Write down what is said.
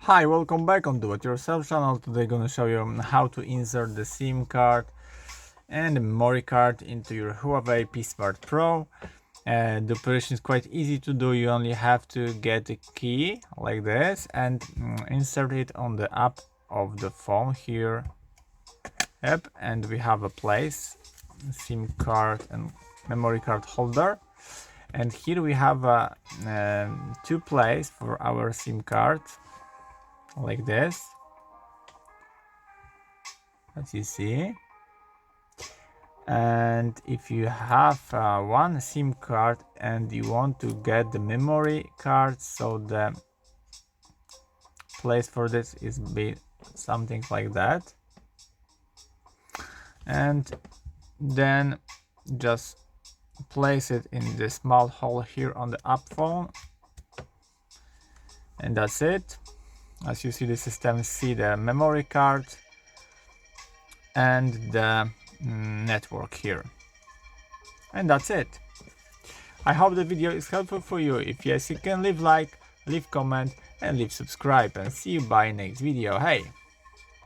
Hi, welcome back on Do It Yourself channel. Today gonna show you how to insert the SIM card and the memory card into your Huawei P Smart PRO. The operation is quite easy to do. You only have to get a key like this and insert it on the app of the phone here. Yep, and we have a place, SIM card and memory card holder. And here we have two places for our SIM card, like this, as you see. And if you have one SIM card and you want to get the memory card, so the place for this is be something like that, and then just place it in the small hole here on the app phone, and that's it. As you see, the system see the memory card and the network here, and that's it. I hope the video is helpful for you. If yes, you can leave like, leave comment and leave subscribe, and see you by next video. Hey!